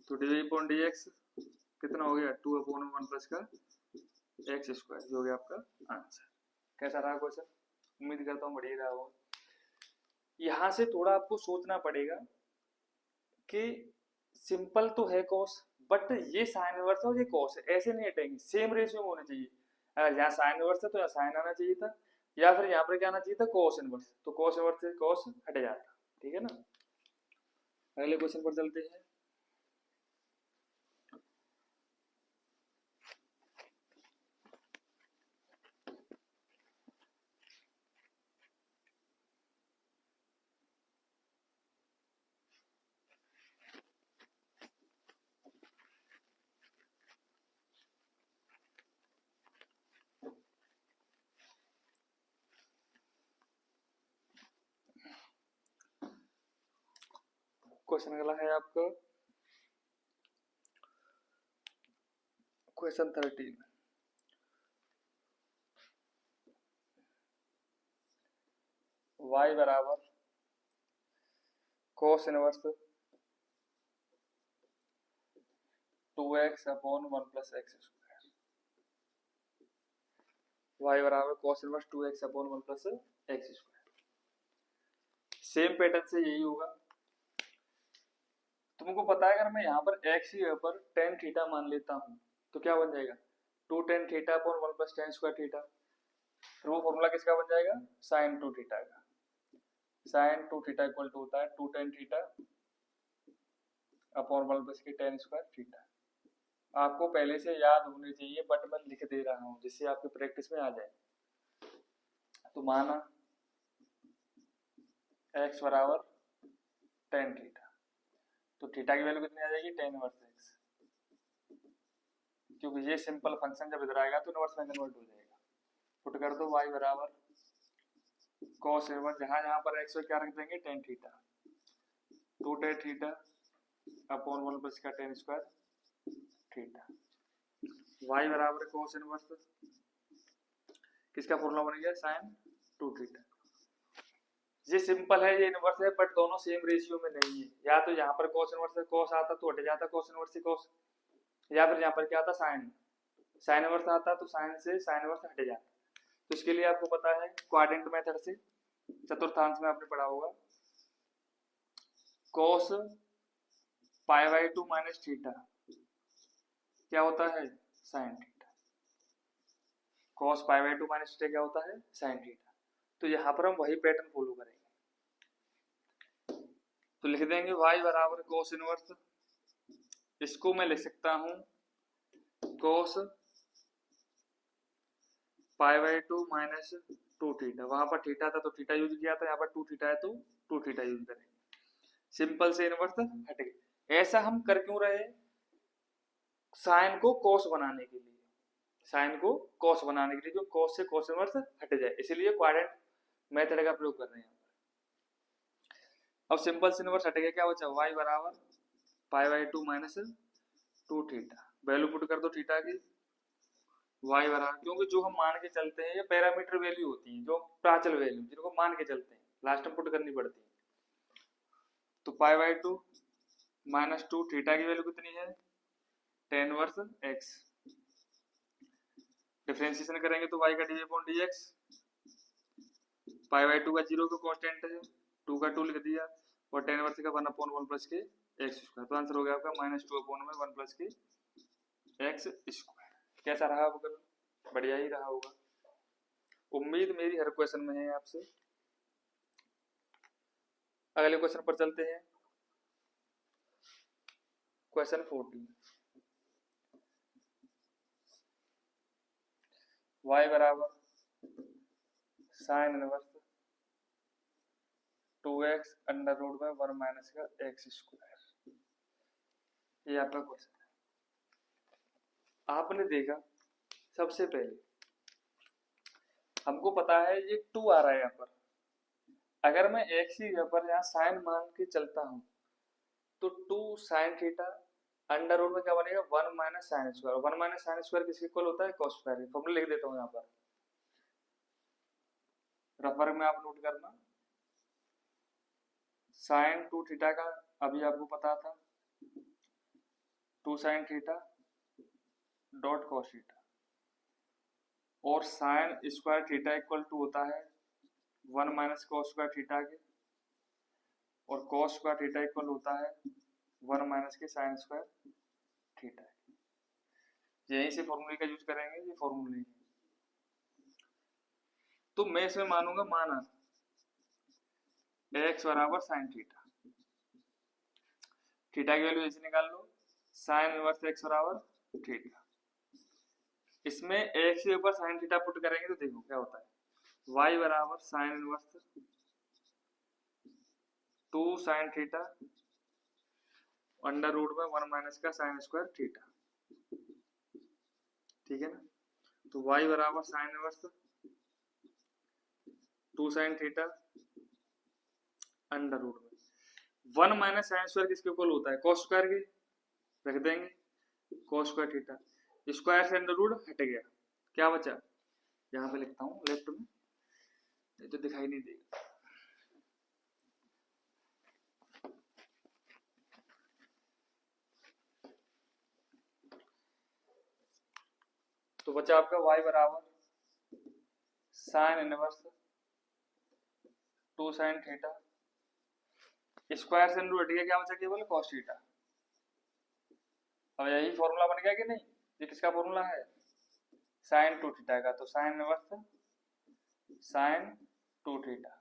तो d y upon d x कितना हो गया, 2 अपॉन 1 प्लस का एक्स स्क्वायर, जो हो गया आपका आंसर। कैसा रहा क्वेश्चन, उम्मीद करता हूँ बढ़िया रहा होगा। यहाँ से थोड़ा आपको सोचना पड़ेगा कि सिंपल तो है cos, बट ये साइन इनवर्स है और ये कॉस है, ऐसे नहीं हटेंगे, सेम रेशियो में होने चाहिए। अगर यहाँ साइन इनवर्स है तो यहाँ साइन आना चाहिए था, या फिर यहाँ पर क्या आना चाहिए था, कॉस इनवर्स, तो कॉस इनवर्स से कॉस हट जाता। ठीक है ना। अगले क्वेश्चन पर चलते हैं। क्वेश्चन अगला है आपका क्वेश्चन 13। y बराबर cos inverse 2x upon 1 plus x square. y बराबर cos inverse 2x upon 1 plus x square. Same pattern से यही होगा। तुमको पता है अगर मैं यहाँ पर x की पर tan थीटा मान लेता हूँ तो क्या बन जाएगा, 2 tan theta upon 1 plus tan square theta. फिर वो फॉर्मूला किसका बन जाएगा, sin 2 थीटा का। sin 2 थीटा इक्वल टू होता है 2 tan थीटा अपॉन 1 प्लस की tan स्क्वायर थीटा। आपको पहले से याद होने चाहिए बट मैं लिख दे रहा हूँ जिससे आपकी प्रैक्टिस में आ जाए। तो माना x बराबर tan थीटा, तो थीटा की वैल्यू कितनी आ जाएगी, tan इनवर्स x, क्योंकि ये सिंपल फंक्शन जब इधर आएगा तो इनवर्स में कन्वर्ट हो जाएगा। पुट कर दो y बराबर cos इनवर्स, जहां पर x को क्या रख देंगे, tan theta, 2 tan theta upon 1 plus का tan स्क्वायर थीटा। y बराबर cos इनवर्स किसका फॉर्मूला बन गया, sin 2 थीटा। ये सिंपल है, ये इनवर्स है, बट दोनों सेम रेशियो में नहीं है। या तो यहाँ पर cos इनवर्स से cos आता तो हट जाता cos इनवर्स से cos, या फिर यहाँ पर क्या आता sin इनवर्स आता तो sin से sin इनवर्स हट जाता। तो इसके लिए आपको पता है क्वाड्रेंट मेथड से, चतुर्थांश में आपने पढ़ा होगा, cos pi by 2 minus theta क्या होता है, sin theta. cos pi by 2 minus theta क्या होता है, sin थीटा। तो यहाँ पर हम वही पैटर्न फॉलो करेंगे। तो लिख देंगे y बराबर cos इनवर्स, इसको मैं लिख सकता हूँ cos pi by 2 minus 2 theta. वहां पर थीटा था तो थीटा यूज किया था, यहाँ पर 2 थीटा है तो 2 थीटा यूज करेंगे। सिंपल से इनवर्स हट गए। ऐसा हम कर क्यों रहे, साइन को cos बनाने के लिए, साइन को cos बनाने के लिए, जो cos से cos इनवर्स हट जाए, इसीलिए क्वाड्रेंट मेथड का प्रयोग कर रहे हैं। अब सिंपल से इनवर्स हट गया, क्या बचा, y बराबर pi by 2 minus 2 theta. Value put कर दो थीटा की, y बराबर, क्योंकि जो हम मान के चलते हैं ये पैरामीटर वैल्यू होती है, जो प्राचल वैल्यू जिनको मान के चलते हैं लास्ट में पुट करनी पड़ती है। तो पाई बाई 2 माइनस 2 थीटा की वैल्यू कितनी है, tan इनवर्स x। डिफरेंशिएशन करेंगे तो y का D upon d x, pi by 2 का 0 का कांस्टेंट है, 2 का 2 लिख दिया, और tan इनवर्स का 1 अपॉन 1 प्लस के एक्स स्क्वायर। तो आंसर हो गया आपका माइनस 2 अपॉन में 1 प्लस के एक्स स्क्वायर। कैसा रहा आपका, बढ़िया ही रहा होगा, उम्मीद मेरी हर क्वेश्चन में है आपसे। अगले क्वेश्चन पर चलते हैं, क्वेश्चन 14। y बराबर sine inverse 2x under root में 1 माइनस का एक्स स्क्वायर। ये आपका क्वेश्चन है। आपने देखा सबसे पहले हमको पता है ये 2 आ रहा है यहाँ पर, अगर मैं x ही यहाँ पर यहाँ साइन मान के चलता हूँ तो 2 साइन थीटा अंडर रूट में क्या बनेगा, 1 minus sine square. 1 minus sine square किसके इक्वल होता है, cos स्क्वायर। फॉर्मूला लिख देता हूँ यहाँ पर, रफर में आप नोट करना। साइन 2 थीटा का अभी आपको पता था 2 sine theta dot cos theta, और sine square theta equal to होता है 1 माइनस cos स्क्वायर थीटा के, और cos स्क्वायर थीटा इक्वल होता है 1 माइनस के साइन स्क्वायर थीटा है। यहीं से फॉर्मूले का यूज करेंगे, ये फॉर्मूले है। तो मैं इसमें मानूंगा, माना x बराबर साइन थीटा, थीटा की वैल्यू ऐसे निकाल लो, साइन इनवर्स x बराबर थीटा। इसमें x के ऊपर साइन थीटा पुट करेंगे तो देखो क्या होता है, y बराबर sine inverse 2 sine theta under root में 1 माइनस का साइन स्क्वायर थीटा, ठीक है ना। तो y बराबर sine inverse 2 sine theta under root में 1 माइनस साइन स्क्वायर किसके इक्वल होता है, cos स्क्वायर के, रख देंगे cos स्क्वायर थीटा, स्क्वायर से अंडर रूट हट गया, क्या बचा, यहाँ पे लिखता हूँ लेफ्ट में, ये तो दिखाई नहीं देगा। तो बचा आपका y बराबर sine inverse 2 sine theta, square से अंडर हट गया, क्या बचा केवल cos थीटा। अब यही फॉर्मूला बन गया कि नहीं, ये किसका फॉर्मूला है, साइन 2 थीटा का। तो sine inverse sine 2 theta,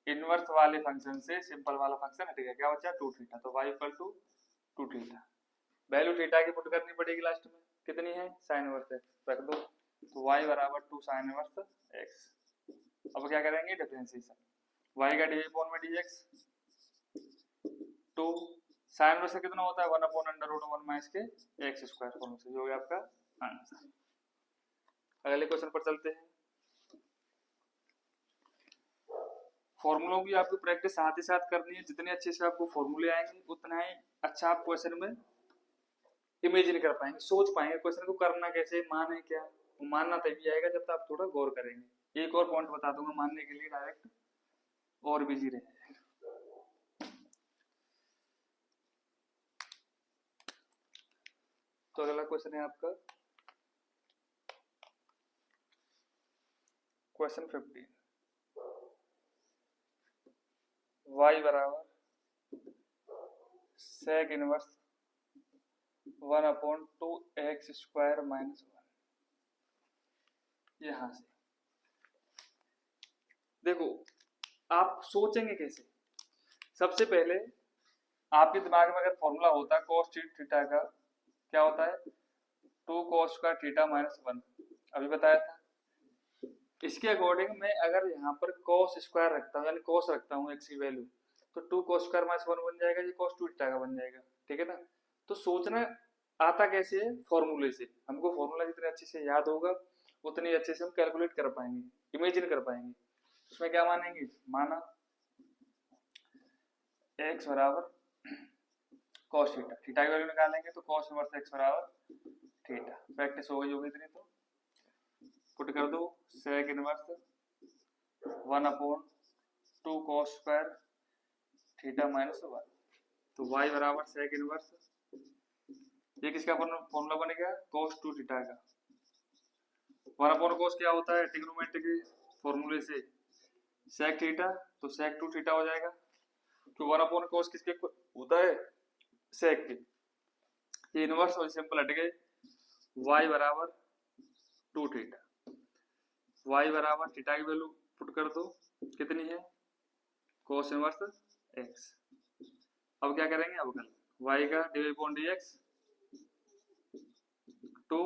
inverse वाले फंक्शन से सिंपल वाला फंक्शन हट गया, क्या बचा 2 थीटा। तो y equal to 2 theta, value theta की पुट करनी पड़ेगी लास्ट में, कितनी है साइन इनवर्स x, रख दो। तो y बराबर 2 साइन इनवर्स x। अब क्या करेंगे डिफरेंशिएशन, y का डी अपॉन में dx, 2 साइन इनवर्स से कितना होता है 1 अपॉन अंडर रूट 1 माइनस के x स्क्वायर फॉर्मूला से, जो हो गया आपका आंसर। अगले क्वेश्चन पर चलते हैं। फॉर्मूलों की आपको प्रैक्टिस साथ ही साथ करनी है, जितने अच्छे से आपको फॉर्मूले आएंगे उतना ही अच्छा आप क्वेश्चन में इमेजिन कर पाएंगे, सोच पाएंगे क्वेश्चन को करना कैसे, मान है क्या। वो मानना तभी आएगा जब तक आप थोड़ा गौर करेंगे। एक और पॉइंट बता दूंगा मानने के लिए, डायरेक्ट और बिजी रहे। तो अगला क्वेश्चन है आपका क्वेश्चन 15, y बराबर sec inverse 1 upon 2 x square minus 1। यहां से देखो आप सोचेंगे कैसे। सबसे पहले आपके दिमाग में अगर फॉर्मूला होता है cos थीटा का, क्या होता है 2 cos स्क्वायर थीटा माइनस 1, अभी बताया था। इसके अकॉर्डिंग मैं अगर यहाँ पर cos स्क्वायर रखता हूँ, यानी cos रखता हूँ x की वैल्यू, तो 2 cos स्क्वायर माइनस 1 बन जाएगा, ये cos 2 थीटा का बन जाएगा, ठीक है ना। तो सोचना आता कैसे है, फॉर्मूले से। हमको फॉर्मूला जितने अच्छे से याद होगा उतनी अच्छे से हम कैलकुलेट कर पाएंगे, इमेजिन कर पाएंगे। उसमें क्या मानेंगे, माना x बराबर cos थीटा, थीटा की वैल्यू निकालेंगे तो cos इनवर्स x बराबर थीटा। प्रैक्टिस हो गई होगी इतनी, तो पुट कर दो sec inverse 1 upon 2 cos square theta minus 1। तो y बराबर sec इनवर्स, ये किसका फॉर्मूला बन गया cos 2 थीटा का। 1 अपॉन cos क्या होता है, ट्रिग्नोमेट्री के फॉर्मूले से sec थीटा, तो sec 2 थीटा हो जाएगा। तो 1 अपॉन cos किसके होता है, sec के, ये इनवर्स और सिंपल हट गए। y बराबर 2 थीटा, y बराबर थीटा की वैल्यू पुट कर दो, कितनी है cos इनवर्स x। अब क्या करेंगे, अब कल y का डी अपॉन डी एक्स 2,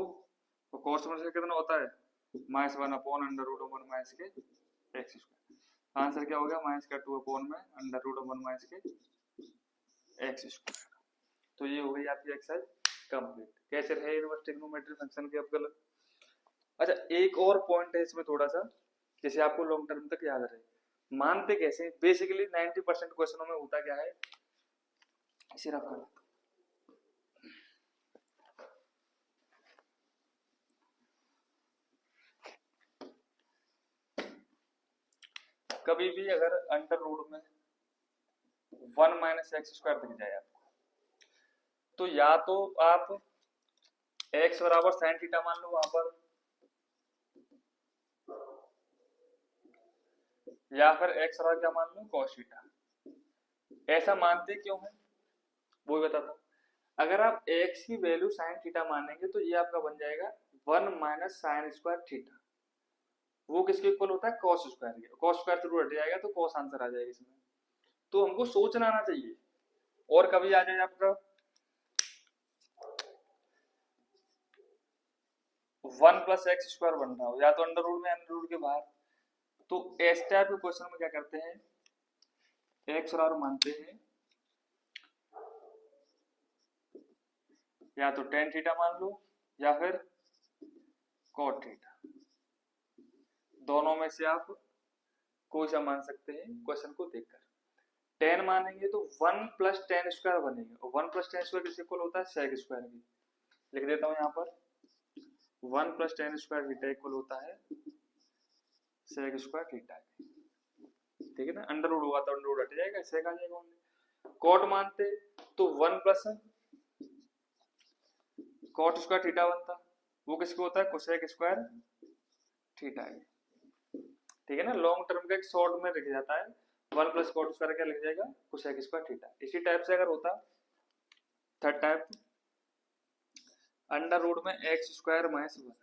और cos इनवर्स कितना होता है minus 1 upon under root 1 minus के x स्क्वायर। आंसर क्या हो गया माइनस का 2 अपॉन में अंडर रूट 1 माइनस के x स्क्वायर। तो ये हो गई आपकी एक्सरसाइज कंप्लीट। कैसे रहे इनवर्स ट्रिग्नोमेट्री फंक्शन के अब गलत। अच्छा एक और पॉइंट है इसमें थोड़ा सा, जैसे आपको लॉन्ग टर्म तक याद रहे, मानते कैसे। बेसिकली 90% क्वेश्चनों में होता क्या है, इसे रखा कभी भी अगर अंडर रूट में 1 माइनस एक्स स्क्वायर दिख जाए आपको, तो या तो आप x बराबर साइन थीटा मान लो वहां पर, या फिर x बराबर क्या मान लो cos थीटा। ऐसा मानते क्यों है वो भी बताता हूं। अगर आप x की वैल्यू साइन थीटा मानेंगे तो ये आपका बन जाएगा 1 माइनस साइन स्क्वायर थीटा। वो किसके इक्वल होता है? कॉस स्क्वायर के। कॉस स्क्वायर थ्रू हट जाएगा तो कॉस आंसर आ जाएगा इसमें। तो हमको सोचना आना चाहिए। और कभी आ जाए आपका 1 प्लस एक्स स्क्वायर बन रहा हो, या तो अंडर रूट में अंडर रूट के बाहर, तो इस टाइप के क्वेश्चन में क्या करते हैं, एक्स और आर मानते हैं, या तो टेन थीटा मान लो या फिर कॉट थीटा, दोनों में से आप कोई सा मान सकते हैं क्वेश्चन को देखकर। टेन मानेंगे तो 1 प्लस टेन स्क्वायर बनेगा, और 1 प्लस टेन स्क्वायर किसके इक्वल होता है? सेक स्क्वायर की। लिख देता हूं यहाँ पर 1 plus ten square theta equal होता है सेक स्क्वायर थीटा। ठीक है ना, अंडर रूट होगा तो अंडर रूट हट जाएगा, सेक आ जाएगा ओनली। कॉट मानते तो 1 प्लस कॉट स्क्वायर थीटा बनता, वो किसको होता है? कोसेक स्क्वायर थीटा है। ठीक है ना, लॉन्ग टर्म का एक शॉर्ट में लिख जाता है 1 प्लस कॉट स्क्वायर क्या लिख जाएगा? Cosec square theta. इसी टाइप से अगर होता थर्ड टाइप, अंडर रूट में एक्स स्क्वायर माइनस 1,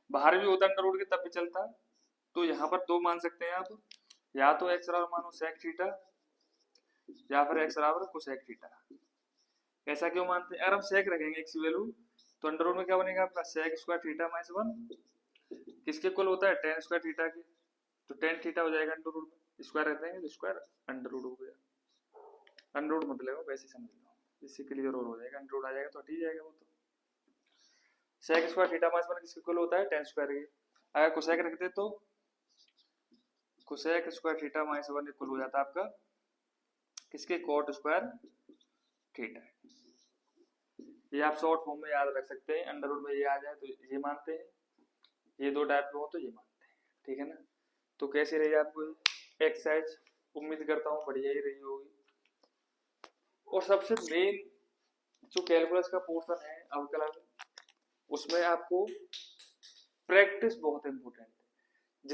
बाहर भी होता अंडर रूट के तब भी चलता। तो यहाँ पर दो मान सकते हैं आप, या तो एक्स बराबर मानो सेक थीटा, या फिर एक्स बराबर कोसेक थीटा। ऐसा क्यों मानते हैं? अगर हम सेक रखेंगे एक्स की वैल्यू तो अंडर रूट में क्या बनेगा आपका? सेक स्क्वायर थीटा माइनस 1 किसके इक्वल होता है? टेन स्क्वायर थीटा की। तो टेन थीटा हो जाएगा अंडर रूट में, स्क्वायर रहते हैं तो स्क्वायर अंडर रूट हो गया। अंडर रूट मतलब वैसे समझ लो, इससे क्लियर और हो जाएगा। अंडर रूट आ जाएगा तो हट ही जाएगा वो तो। सेक स्क्वायर थीटा माइनस 1 किसके इक्वल होता है? टेन स्क्वायर की। अगर कोसेक रखते तो cosec square theta minus 1 equal हो जाता आपका किसके? Cot square theta. ये आप शॉर्ट फॉर्म में याद रख सकते हैं। अंडर रूट में ये आ जाए तो ये मानते हैं, ये दो टाइप के हो तो ये मानते हैं। ठीक है ना, तो कैसी रही आपको एक्सरसाइज? उम्मीद करता हूँ बढ़िया ही रही होगी। और सबसे मेन जो कैलकुलस का पोर्शन है अवकलन, उसमें आपको प्रैक्टिस बहुत इंपॉर्टेंट है।